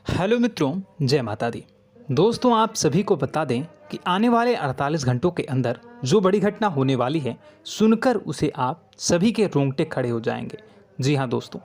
Hello मित्रों, जय माता दी। दोस्तों, आप सभी को बता दें कि आने वाले 48 घंटों के अंदर जो बड़ी घटना होने वाली है, सुनकर उसे आप सभी के रोंगटे खड़े हो जाएंगे। जी हाँ दोस्तों,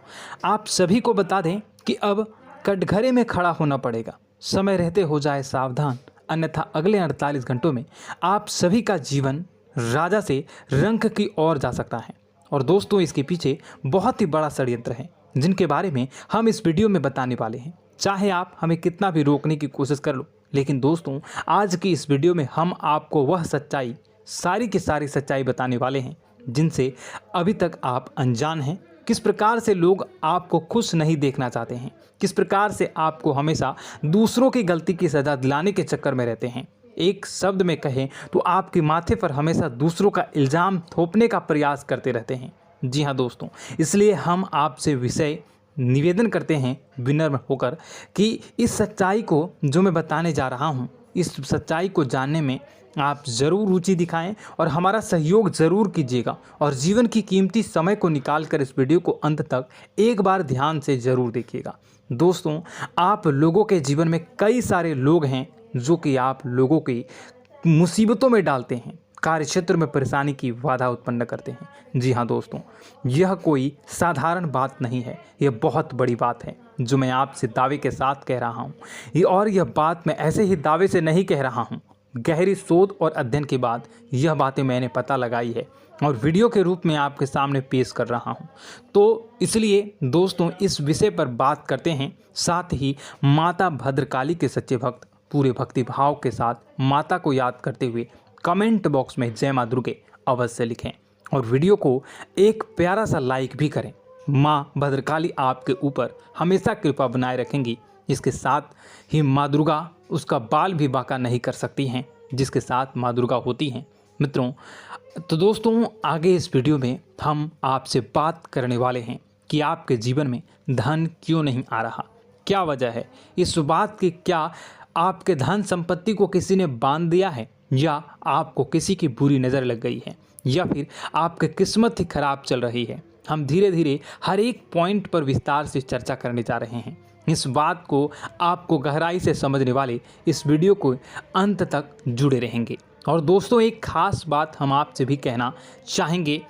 आप सभी को बता दें कि अब कटघरे में खड़ा होना पड़ेगा। समय रहते हो जाए सावधान, अन्यथा अगले 48 घंटों में आप सभी का जीवन राजा से रंक की ओर जा सकता है। और दोस्तों, इसके पीछे बहुत ही बड़ा षड्यंत्र है, जिनके बारे में हम इस वीडियो में बताने वाले हैं। चाहे आप हमें कितना भी रोकने की कोशिश कर लो, लेकिन दोस्तों, आज की इस वीडियो में हम आपको वह सच्चाई, सारी की सारी सच्चाई बताने वाले हैं जिनसे अभी तक आप अनजान हैं। किस प्रकार से लोग आपको खुश नहीं देखना चाहते हैं, किस प्रकार से आपको हमेशा दूसरों की गलती की सज़ा दिलाने के चक्कर में रहते हैं। एक शब्द में कहें तो आपके माथे पर हमेशा दूसरों का इल्ज़ाम थोपने का प्रयास करते रहते हैं। जी हाँ दोस्तों, इसलिए हम आपसे विषय निवेदन करते हैं विनम्र होकर कि इस सच्चाई को जो मैं बताने जा रहा हूँ, इस सच्चाई को जानने में आप ज़रूर रुचि दिखाएं और हमारा सहयोग ज़रूर कीजिएगा। और जीवन की कीमती समय को निकाल कर इस वीडियो को अंत तक एक बार ध्यान से ज़रूर देखिएगा। दोस्तों, आप लोगों के जीवन में कई सारे लोग हैं जो कि आप लोगों की मुसीबतों में डालते हैं, कार्य क्षेत्र में परेशानी की बाधा उत्पन्न करते हैं। जी हाँ दोस्तों, यह कोई साधारण बात नहीं है, यह बहुत बड़ी बात है जो मैं आपसे दावे के साथ कह रहा हूँ। और यह बात मैं ऐसे ही दावे से नहीं कह रहा हूँ, गहरी शोध और अध्ययन के बाद यह बातें मैंने पता लगाई है और वीडियो के रूप में आपके सामने पेश कर रहा हूँ। तो इसलिए दोस्तों, इस विषय पर बात करते हैं। साथ ही माता भद्रकाली के सच्चे भक्त पूरे भक्ति भाव के साथ माता को याद करते हुए कमेंट बॉक्स में जय मां दुर्गे अवश्य लिखें और वीडियो को एक प्यारा सा लाइक भी करें। माँ भद्रकाली आपके ऊपर हमेशा कृपा बनाए रखेंगी। इसके साथ ही माँ दुर्गा उसका बाल भी बांका नहीं कर सकती हैं, जिसके साथ माँ दुर्गा होती हैं। मित्रों, तो दोस्तों, आगे इस वीडियो में हम आपसे बात करने वाले हैं कि आपके जीवन में धन क्यों नहीं आ रहा, क्या वजह है इस बात की। क्या आपके धन संपत्ति को किसी ने बांध दिया है, या आपको किसी की बुरी नज़र लग गई है, या फिर आपकी किस्मत ही खराब चल रही है। हम धीरे धीरे हर एक पॉइंट पर विस्तार से चर्चा करने जा रहे हैं। इस बात को आपको गहराई से समझने वाले इस वीडियो को अंत तक जुड़े रहेंगे। और दोस्तों, एक खास बात हम आपसे भी कहना चाहेंगे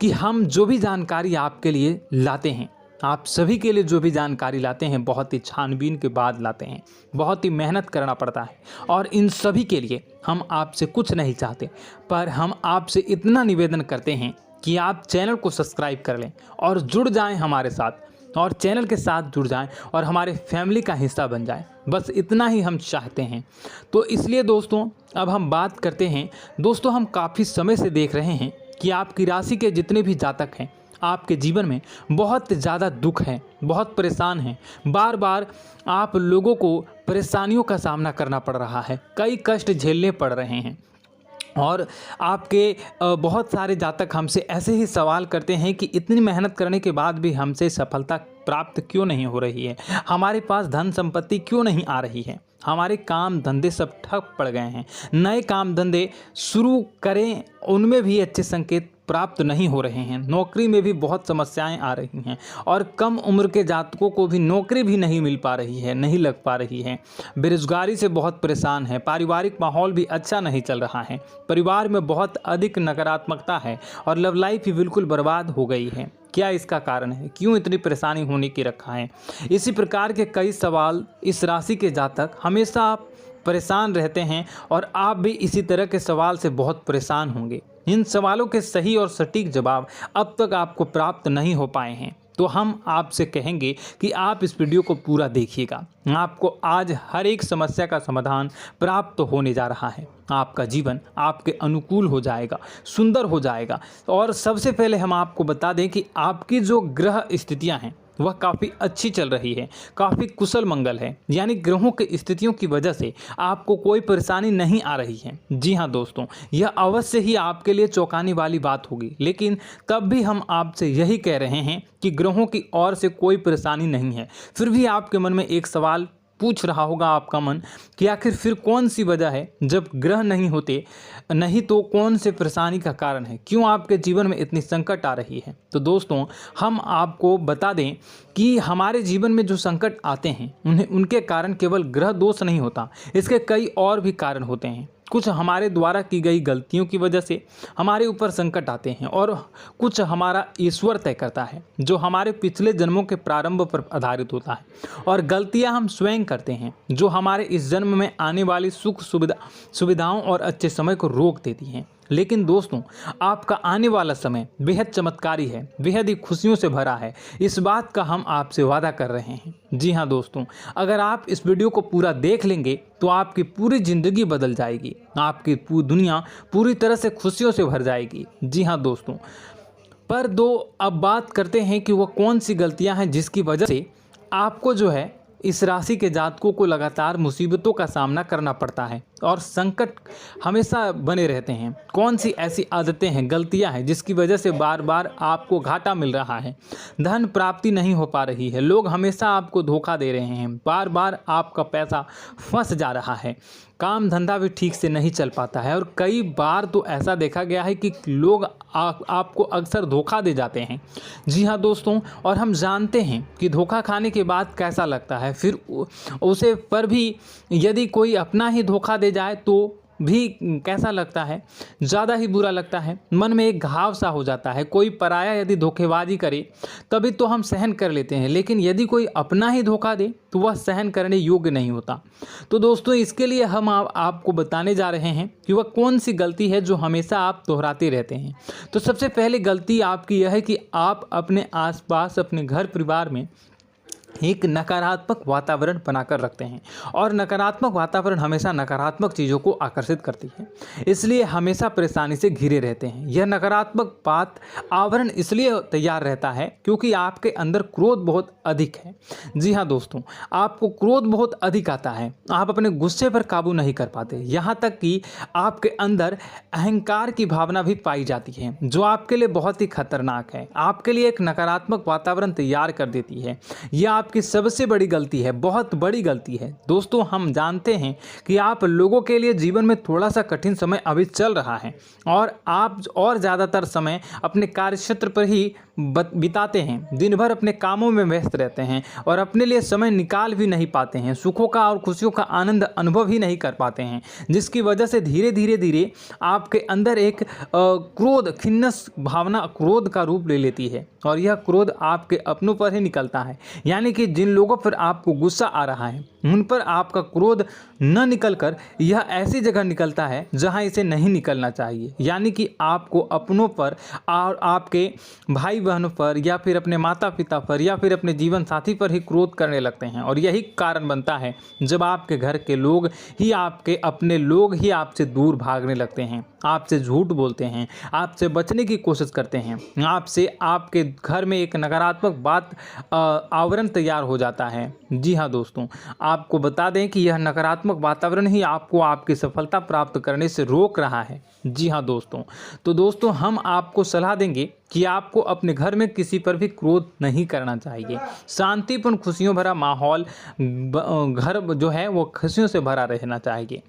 कि हम जो भी जानकारी आपके लिए लाते हैं, आप सभी के लिए जो भी जानकारी लाते हैं, बहुत ही छानबीन के बाद लाते हैं, बहुत ही मेहनत करना पड़ता है। और इन सभी के लिए हम आपसे कुछ नहीं चाहते, पर हम आपसे इतना निवेदन करते हैं कि आप चैनल को सब्सक्राइब कर लें और जुड़ जाएं हमारे साथ, और चैनल के साथ जुड़ जाएं और हमारे फैमिली का हिस्सा बन जाएं। बस इतना ही हम चाहते हैं। तो इसलिए दोस्तों, अब हम बात करते हैं। दोस्तों, हम काफ़ी समय से देख रहे हैं कि आपकी राशि के जितने भी जातक हैं, आपके जीवन में बहुत ज़्यादा दुख है, बहुत परेशान हैं। बार बार आप लोगों को परेशानियों का सामना करना पड़ रहा है, कई कष्ट झेलने पड़ रहे हैं। और आपके बहुत सारे जातक हमसे ऐसे ही सवाल करते हैं कि इतनी मेहनत करने के बाद भी हमसे सफलता प्राप्त क्यों नहीं हो रही है, हमारे पास धन संपत्ति क्यों नहीं आ रही है, हमारे काम धंधे सब ठप पड़ गए हैं, नए काम धंधे शुरू करें उनमें भी अच्छे संकेत प्राप्त नहीं हो रहे हैं, नौकरी में भी बहुत समस्याएं आ रही हैं, और कम उम्र के जातकों को भी नौकरी भी नहीं मिल पा रही है, नहीं लग पा रही है, बेरोजगारी से बहुत परेशान है, पारिवारिक माहौल भी अच्छा नहीं चल रहा है, परिवार में बहुत अधिक नकारात्मकता है और लव लाइफ भी बिल्कुल बर्बाद हो गई है। क्या इसका कारण है, क्यों इतनी परेशानी होने की रखा है? इसी प्रकार के कई सवाल इस राशि के जातक हमेशा परेशान रहते हैं, और आप भी इसी तरह के सवाल से बहुत परेशान होंगे। इन सवालों के सही और सटीक जवाब अब तक आपको प्राप्त नहीं हो पाए हैं, तो हम आपसे कहेंगे कि आप इस वीडियो को पूरा देखिएगा। आपको आज हर एक समस्या का समाधान प्राप्त होने जा रहा है। आपका जीवन आपके अनुकूल हो जाएगा, सुंदर हो जाएगा। और सबसे पहले हम आपको बता दें कि आपकी जो ग्रह स्थितियां हैं वह काफ़ी अच्छी चल रही है, काफ़ी कुशल मंगल है, यानी ग्रहों की स्थितियों की वजह से आपको कोई परेशानी नहीं आ रही है। जी हाँ दोस्तों, यह अवश्य ही आपके लिए चौंकाने वाली बात होगी, लेकिन तब भी हम आपसे यही कह रहे हैं कि ग्रहों की ओर से कोई परेशानी नहीं है। फिर भी आपके मन में एक सवाल पूछ रहा होगा आपका मन कि आखिर फिर कौन सी वजह है, जब ग्रह नहीं होते नहीं तो कौन से परेशानी का कारण है, क्यों आपके जीवन में इतनी संकट आ रही है। तो दोस्तों हम आपको बता दें कि हमारे जीवन में जो संकट आते हैं उनके कारण केवल ग्रह दोष नहीं होता, इसके कई और भी कारण होते हैं। कुछ हमारे द्वारा की गई गलतियों की वजह से हमारे ऊपर संकट आते हैं और कुछ हमारा ईश्वर तय करता है, जो हमारे पिछले जन्मों के प्रारंभ पर आधारित होता है। और गलतियां हम स्वयं करते हैं, जो हमारे इस जन्म में आने वाली सुख सुविधाओं और अच्छे समय को रोक देती हैं। लेकिन दोस्तों आपका आने वाला समय बेहद चमत्कारी है, बेहद ही खुशियों से भरा है, इस बात का हम आपसे वादा कर रहे हैं। जी हाँ दोस्तों, अगर आप इस वीडियो को पूरा देख लेंगे तो आपकी पूरी ज़िंदगी बदल जाएगी, आपकी पूरी दुनिया पूरी तरह से खुशियों से भर जाएगी। जी हाँ दोस्तों, पर अब बात करते हैं कि वो कौन सी गलतियाँ हैं जिसकी वजह से आपको जो है इस राशि के जातकों को लगातार मुसीबतों का सामना करना पड़ता है और संकट हमेशा बने रहते हैं। कौन सी ऐसी आदतें हैं, गलतियां हैं जिसकी वजह से बार बार आपको घाटा मिल रहा है, धन प्राप्ति नहीं हो पा रही है, लोग हमेशा आपको धोखा दे रहे हैं, बार बार आपका पैसा फंस जा रहा है, काम धंधा भी ठीक से नहीं चल पाता है और कई बार तो ऐसा देखा गया है कि लोग आपको अक्सर धोखा दे जाते हैं। जी हाँ दोस्तों, और हम जानते हैं कि धोखा खाने के बाद कैसा लगता है, फिर उसे पर भी यदि कोई अपना ही धोखा दे जाए तो भी कैसा लगता है, ज़्यादा ही बुरा लगता है, मन में एक घाव सा हो जाता है। कोई पराया यदि धोखेबाजी करे तभी तो हम सहन कर लेते हैं, लेकिन यदि कोई अपना ही धोखा दे तो वह सहन करने योग्य नहीं होता। तो दोस्तों इसके लिए हम आपको बताने जा रहे हैं कि वह कौन सी गलती है जो हमेशा आप दोहराते रहते हैं। तो सबसे पहले गलती आपकी यह है कि आप अपने आसपास, अपने घर परिवार में एक नकारात्मक वातावरण बनाकर रखते हैं और नकारात्मक वातावरण हमेशा नकारात्मक चीज़ों को आकर्षित करती है, इसलिए हमेशा परेशानी से घिरे रहते हैं। यह नकारात्मक बात आवरण इसलिए तैयार रहता है क्योंकि आपके अंदर क्रोध बहुत अधिक है। जी हाँ दोस्तों, आपको क्रोध बहुत अधिक आता है, आप अपने गुस्से पर काबू नहीं कर पाते, यहाँ तक कि आपके अंदर अहंकार की भावना भी पाई जाती है, जो आपके लिए बहुत ही खतरनाक है, आपके लिए एक नकारात्मक वातावरण तैयार कर देती है। यह आपकी सबसे बड़ी गलती है, बहुत बड़ी गलती है। दोस्तों हम जानते हैं कि आप लोगों के लिए जीवन में थोड़ा सा कठिन समय अभी चल रहा है और आप और ज़्यादातर समय अपने कार्यक्षेत्र पर ही बिताते हैं, दिन भर अपने कामों में व्यस्त रहते हैं और अपने लिए समय निकाल भी नहीं पाते हैं, सुखों का और खुशियों का आनंद अनुभव ही नहीं कर पाते हैं, जिसकी वजह से धीरे धीरे आपके अंदर एक क्रोध, खिन्नस भावना क्रोध का रूप ले लेती है और यह क्रोध आपके अपनों पर ही निकलता है। यानी कि जिन लोगों पर आपको गुस्सा आ रहा है उन पर आपका क्रोध न निकलकर यह ऐसी जगह निकलता है जहां इसे नहीं निकलना चाहिए। यानी कि आपको अपनों पर और आपके भाई बहनों पर या फिर अपने माता पिता पर या फिर अपने जीवन साथी पर ही क्रोध करने लगते हैं और यही कारण बनता है जब आपके घर के लोग ही, आपके अपने लोग ही आपसे दूर भागने लगते हैं, आपसे झूठ बोलते हैं, आपसे बचने की कोशिश करते हैं, आपसे आपके घर में एक नकारात्मक बात आवरण तैयार हो जाता है। जी हाँ दोस्तों, आपको बता दें कि यह नकारात्मक वातावरण ही आपको आपकी सफलता प्राप्त करने से रोक रहा है। जी हाँ दोस्तों, तो दोस्तों हम आपको सलाह देंगे कि आपको अपने घर में किसी पर भी क्रोध नहीं करना चाहिए। शांतिपूर्ण खुशियों भरा माहौल, घर जो है वो खुशियों से भरा रहना चाहिए।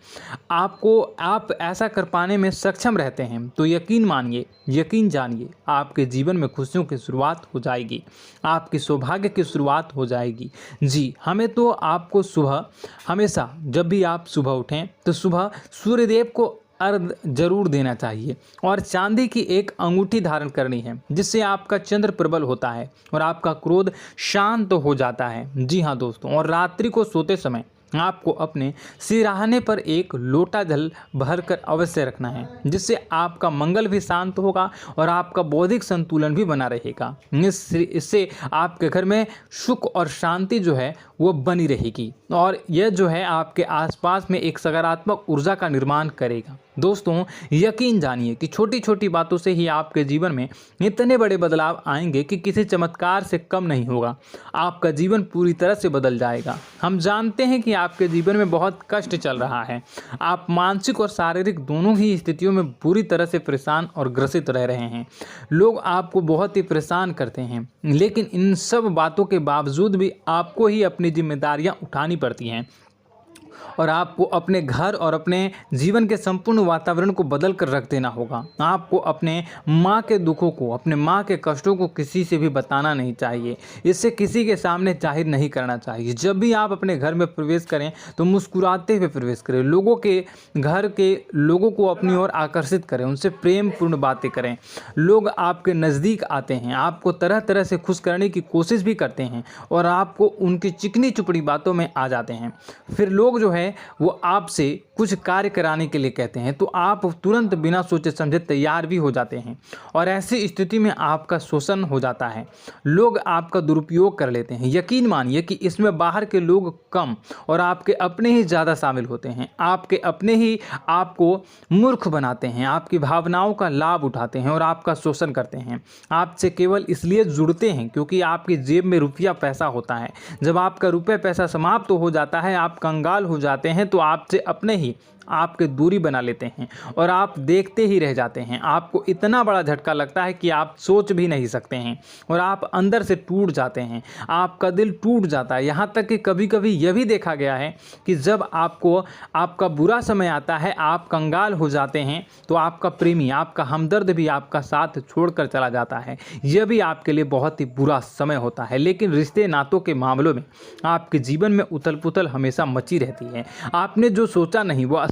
आप ऐसा कर पाने में सक्षम रहते हैं तो यकीन मानिए, यकीन जानिए, आपके जीवन में खुशियों की शुरुआत हो जाएगी, आपकी सौभाग्य की शुरुआत हो जाएगी। जी, हमें तो आपको सुबह, हमेशा जब भी आप सुबह उठें तो सुबह सूर्यदेव को अर्घ जरूर देना चाहिए और चांदी की एक अंगूठी धारण करनी है, जिससे आपका चंद्र प्रबल होता है और आपका क्रोध शांत हो जाता है। जी हाँ दोस्तों, और रात्रि को सोते समय आपको अपने सिरहाने पर एक लोटा जल भरकर अवश्य रखना है, जिससे आपका मंगल भी शांत होगा और आपका बौद्धिक संतुलन भी बना रहेगा। इससे आपके घर में सुख और शांति जो है वो बनी रहेगी और यह जो है आपके आसपास में एक सकारात्मक ऊर्जा का निर्माण करेगा। दोस्तों यकीन जानिए कि छोटी छोटी बातों से ही आपके जीवन में इतने बड़े बदलाव आएंगे कि किसी चमत्कार से कम नहीं होगा। आपका जीवन पूरी तरह से बदल जाएगा। हम जानते हैं कि आपके जीवन में बहुत कष्ट चल रहा है, आप मानसिक और शारीरिक दोनों ही स्थितियों में बुरी तरह से परेशान और ग्रसित रह रहे हैं। लोग आपको बहुत ही परेशान करते हैं, लेकिन इन सब बातों के बावजूद भी आपको ही अपने जिम्मेदारियां उठानी पड़ती हैं और आपको अपने घर और अपने जीवन के संपूर्ण वातावरण को बदल कर रख देना होगा। आपको अपने माँ के दुखों को, अपने माँ के कष्टों को किसी से भी बताना नहीं चाहिए, इससे किसी के सामने जाहिर नहीं करना चाहिए। जब भी आप अपने घर में प्रवेश करें तो मुस्कुराते हुए प्रवेश करें, लोगों के घर के लोगों को अपनी ओर आकर्षित करें, उनसे प्रेम पूर्ण बातें करें। लोग आपके नज़दीक आते हैं, आपको तरह तरह से खुश करने की कोशिश भी करते हैं और आपको उनकी चिकनी चुपड़ी बातों में आ जाते हैं। फिर लोग जो है वो आपसे कुछ कार्य कराने के लिए कहते हैं तो आप तुरंत बिना सोचे समझे तैयार भी हो जाते हैं और ऐसी स्थिति में आपका शोषण हो जाता है। लोग आपका दुरुपयोग कर लेते हैं। यकीन मानिए कि इसमें बाहर के लोग कम और आपके अपने ही ज़्यादा शामिल होते हैं। आपके अपने ही आपको मूर्ख बनाते हैं, आपकी भावनाओं का लाभ उठाते हैं और आपका शोषण करते हैं। आपसे केवल इसलिए जुड़ते हैं क्योंकि आपकी जेब में रुपया पैसा होता है। जब आपका रुपया पैसा समाप्त हो जाता है, आप कंगाल हो जाते हैं तो आपसे अपने ही आपके दूरी बना लेते हैं और आप देखते ही रह जाते हैं। आपको इतना बड़ा झटका लगता है कि आप सोच भी नहीं सकते हैं और आप अंदर से टूट जाते हैं, आपका दिल टूट जाता है। यहाँ तक कि कभी कभी यह भी देखा गया है कि जब आपको आपका बुरा समय आता है, आप कंगाल हो जाते हैं तो आपका प्रेमी, आपका हमदर्द भी आपका साथ छोड़कर चला जाता है। यह भी आपके लिए बहुत ही बुरा समय होता है। लेकिन रिश्ते नातों के मामलों में आपके जीवन में उथल पुथल हमेशा मची रहती है। आपने जो सोचा नहीं वो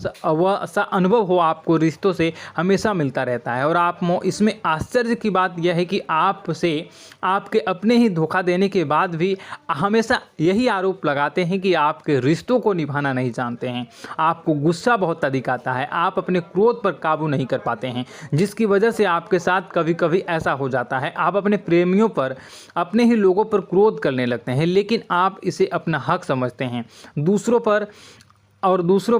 ऐसा अनुभव हो आपको रिश्तों से हमेशा मिलता रहता है। और आप इसमें आश्चर्य की बात यह है कि आपसे आपके अपने ही धोखा देने के बाद भी हमेशा यही आरोप लगाते हैं कि आपके रिश्तों को निभाना नहीं जानते हैं। आपको गुस्सा बहुत अधिक आता है, आप अपने क्रोध पर काबू नहीं कर पाते हैं, जिसकी वजह से आपके साथ कभी कभी ऐसा हो जाता है आप अपने प्रेमियों पर, अपने ही लोगों पर क्रोध करने लगते हैं, लेकिन आप इसे अपना हक समझते हैं, दूसरों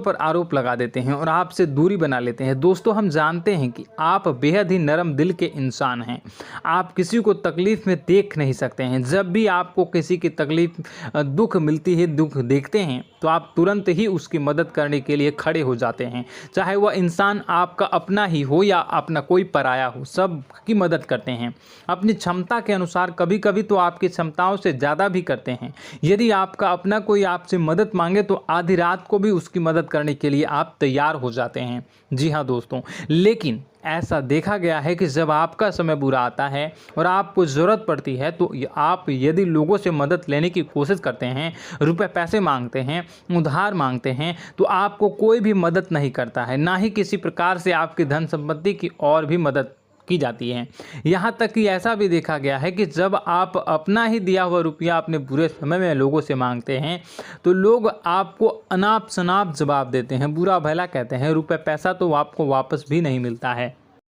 पर आरोप लगा देते हैं और आपसे दूरी बना लेते हैं। दोस्तों, हम जानते हैं कि आप बेहद ही नरम दिल के इंसान हैं। आप किसी को तकलीफ़ में देख नहीं सकते हैं। जब भी आपको किसी की तकलीफ़, दुख मिलती है, दुख देखते हैं तो आप तुरंत ही उसकी मदद करने के लिए खड़े हो जाते हैं। चाहे वह इंसान आपका अपना ही हो या अपना कोई पराया हो, सब की मदद करते हैं अपनी क्षमता के अनुसार। कभी कभी तो आपकी क्षमताओं से ज़्यादा भी करते हैं। यदि आपका अपना कोई आपसे मदद मांगे तो आधी रात को भी उसकी मदद करने के लिए आप तैयार हो जाते हैं। जी हाँ दोस्तों, लेकिन ऐसा देखा गया है कि जब आपका समय बुरा आता है और आपको ज़रूरत पड़ती है तो आप यदि लोगों से मदद लेने की कोशिश करते हैं, रुपए पैसे मांगते हैं, उधार मांगते हैं, तो आपको कोई भी मदद नहीं करता है। ना ही किसी प्रकार से आपकी धन संपत्ति की और भी मदद की जाती है। यहाँ तक कि ऐसा भी देखा गया है कि जब आप अपना ही दिया हुआ रुपया अपने बुरे समय में लोगों से मांगते हैं तो लोग आपको अनाप शनाप जवाब देते हैं, बुरा भला कहते हैं, रुपए पैसा तो आपको वापस भी नहीं मिलता है।